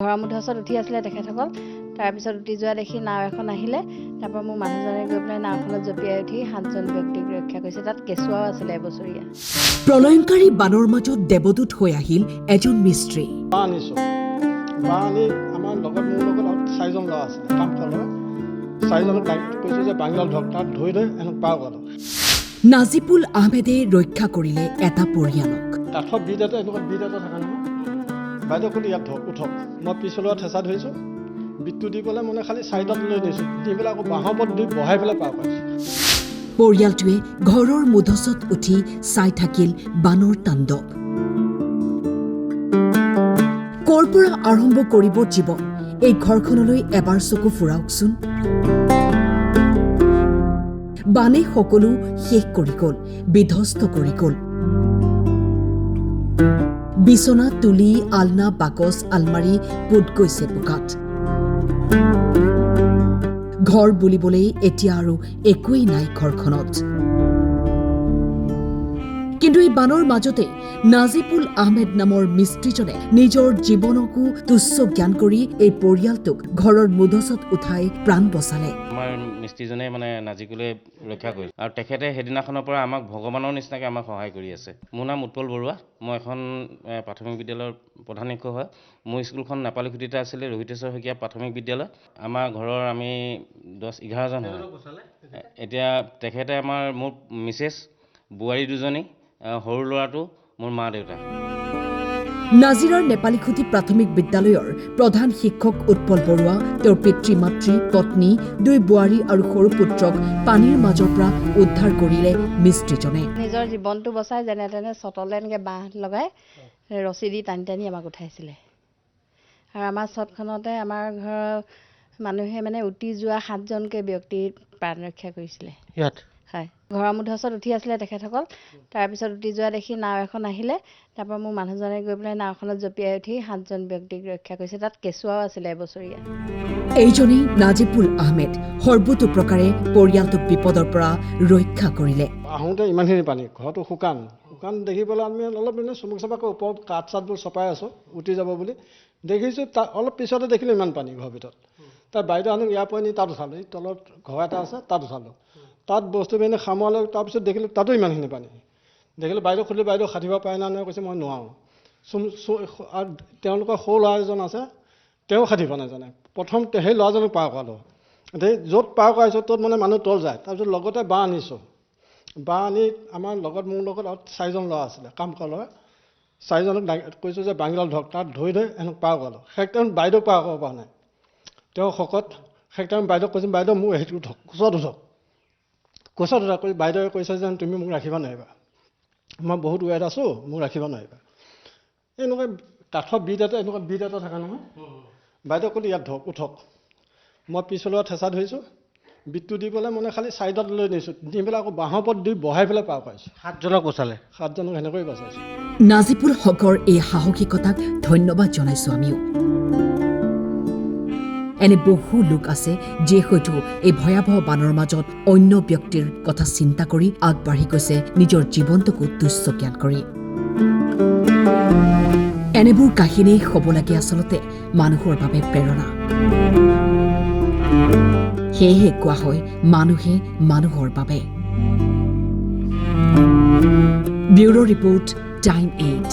ঘৰমুধৰ ওচৰত উঠি আছিলে তেখেতসকল। তাৰপিছত উঠি যোৱা দেখি নাও এখন আহিলে। তাৰপৰা মোৰ মানুহজনে গৈ পেলাই নাওখনত জঁপিয়াই উঠি 7জন ব্যক্তিক ৰক্ষা কৰিছে। তাত কেঁচুৱাও আছিলে এবছৰীয়া। প্ৰলয়ংকাৰী বানৰ মাজত দেৱদূত হৈ আহিল এজন মিস্ত্ৰী। আনিছোঁ আনি আমাৰ লগত মোৰ লগত 4জন ল'ৰা আছিলে কাম কৰা। 4জনক কৈছোঁ যে বাংগাল ধৰক তাত ধৰি এনেকৈ পাৰ কৰালোঁ। নাজিবুল আহমেদে ৰক্ষা কৰিলে এটা পৰিয়ালক। কাঠৰ বিট এটা এনেকুৱা বিট এটা থাকে নহয়, বাইদেউ ক'লে ইয়াত ধৰক উঠক। মই পিছলৈ ঠেঁচা ধৰিছোঁ, বিটটো দি পেলাই মানে খালি চাইডত লৈ নিছোঁ, দি পেলাই আকৌ বাঁহৰ ওপৰত দি বহাই পেলাই পাৰ পাইছোঁ। পৰিয়ালটোৱে ঘৰৰ মুধচত উঠি চাই থাকিল বানৰ তাণ্ডৱ। ক'ৰ পৰা আৰম্ভ কৰিব জীৱন, এই ঘৰখনলৈ এবাৰ চকু ফুৰাওকচোন। বানে সকলো শেষ কৰি গ'ল, বিধ্বস্ত কৰি গ'ল। বিচনা, তুলি, আলনা, বাকচ, আলমাৰি পোত গৈছে বোকাত। ঘৰ বুলিবলৈ এতিয়া আৰু একোৱেই নাই ঘৰখনত। কিন্তু এই বানৰ মাজতে নাজিবুল আহমেদ নামৰ মিস্ত্ৰীজনে নিজৰ জীৱনকো তুচ্ছ জ্ঞান কৰি এই পৰিয়ালটোক ঘৰৰ মুধচত উঠাই প্ৰাণ বচালে। আমাৰ মিস্ত্ৰীজনে নাজিকুলে ৰক্ষা কৰিছে আৰু তেখেতে সেইদিনাখনৰ পৰা আমাক ভগৱানৰ নিচিনাকৈ আমাক সহায় কৰি আছে। মোৰ নাম উৎপল বৰুৱা, মই এখন প্ৰাথমিক বিদ্যালয়ৰ প্ৰধান শিক্ষক হয়। মোৰ স্কুলখন নেপালীখুটিতে আছিলে, ৰোহিতেশ্বৰ শইকীয়া প্ৰাথমিক বিদ্যালয়। আমাৰ ঘৰৰ আমি 10-11জন হয়। এতিয়া তেখেতে মোৰ মিছেছ, বোৱাৰী 2জনী, সৰু ল'ৰাটো মোৰ মা দেউতা। নাজিৰাৰ নেপালীখুটি প্ৰাথমিক বিদ্যালয়ৰ প্ৰধান শিক্ষক উৎপল বৰুৱা, তেওঁৰ পিতৃ মাতৃ, পত্নী, 2 বোৱাৰী আৰু সৰু পুত্ৰক পানীৰ মাজৰ পৰা উদ্ধাৰ কৰিলে মিস্ত্ৰীজনে। নিজৰ জীৱনটো বচাই যেনে তেনে চটলে এনেকৈ বাঁহ লগাই ৰছী দি টানি টানি আমাক উঠাইছিলে। আৰু আমাৰ চটখনতে আমাৰ ঘৰৰ মানুহে উটি যোৱা 7জনকৈ ব্যক্তি প্ৰাণ ৰক্ষা কৰিছিলে ইয়াত হয়। ঘৰমুধৰ ওচৰত উঠি আছিলে তেখেতসকল। তাৰপিছত উঠি যোৱা দেখি নাও এখন আহিলে। তাৰপৰা মোৰ মানুহজনে গৈ পেলাই নাওখনত জঁপিয়াই উঠি 7জন ব্যক্তিক ৰক্ষা কৰিছে। তাত কেঁচুৱাও আছিলে এবছৰীয়া। এইজনেই নাজিবুল আহমেদ সৰ্বতোপ্ৰকাৰে পৰিয়ালটোক বিপদৰ পৰা ৰক্ষা কৰিলে। আহোঁতে ইমানখিনি পানী, ঘৰটো শুকান দেখি পেলাই আমি অলপ চমুক চাপাকৈ ওপৰত কাঠ চাঠবোৰ চপাই আছোঁ উঠি যাব বুলি। দেখিছোঁ তাত অলপ পিছতে দেখিলোঁ ইমান পানী ঘৰৰ ভিতৰত। তাৰ বাইদেউ আনি ইয়াৰ পৰা নি তাত উঠালোঁ, এই তলত ঘৰ এটা আছে তাত উঠালোঁ। তাত বস্তুখিনি সামৰিলোঁ, তাৰপিছত দেখিলোঁ তাতো ইমানখিনি পানী। দেখিলোঁ বাইদেউ সুধিলোঁ, বাইদেউ সাঁঠিব পাৰে না নহয়, কৈছে মই নোৱাৰোঁ। আৰু তেওঁলোকৰ সৰু ল'ৰা এজন আছে, তেওঁ সাঁঠিব নাজানে। প্ৰথম সেই ল'ৰাজনক পাৰ কৰালোঁ। য'ত পাৰ কৰাইছোঁ ত'ত মানুহ তল যায়। তাৰপিছত লগতে বাঁহ আনিছোঁ, বাঁহ আনি আমাৰ লগত মোৰ লগত 4জন ল'ৰা আছিলে কাম কৰা ল'ৰা। 4জনক কৈছোঁ যে বাংগাল ধৰক তাত ধৰি এনেকৈ পাৰ কৰালোঁ। সেইকাৰণ বাইদেউ পাৰ কৰিব পৰা নাই, তেওঁ শকত। সেইকাৰণে বাইদেউক কৈছোঁ, বাইদেউ মোক সেইটো উঠক, কোচত উঠক। কোচত উঠা কৰি বাইদেৱে কৈছে যেন তুমি মোক ৰাখিব নোৱাৰিবা, মই বহুত ৱেট আছোঁ, মোক ৰাখিব নোৱাৰিবা। এনেকুৱা কাঠৰ বিট এটা এনেকুৱা বিট এটা থাকে নহয়, বাইদেউ ক'লে ইয়াত ধৰক উঠক। মই পিছলৈ ঠেঁচা ধৰিছোঁ, বিটটো দি পেলাই খালি চাইডত লৈ নিছোঁ, দি পেলাই আকৌ বাঁহৰ ওপৰত দি বহাই পেলাই পাৰ পাইছোঁ। 7জনক বচালে, 7জনক সেনেকৈ বচাইছোঁ। নাজিবুল হকৰ এই সাহসিকতাক ধন্যবাদ জনাইছোঁ আমিও। এনে বহু লোক আছে যিয়ে হয়তো এই ভয়াৱহ বানৰ মাজত অন্য ব্যক্তিৰ কথা চিন্তা কৰি আগবাঢ়ি গৈছে নিজৰ জীৱনটোকো তুচ্ছ জ্ঞান কৰি। এনেবোৰ কাহিনী হ'ব লাগে আচলতে মানুহৰ বাবে প্ৰেৰণা। সেয়েহে কোৱা হয় মানুহে মানুহৰ বাবে। Bureau' report, time 8।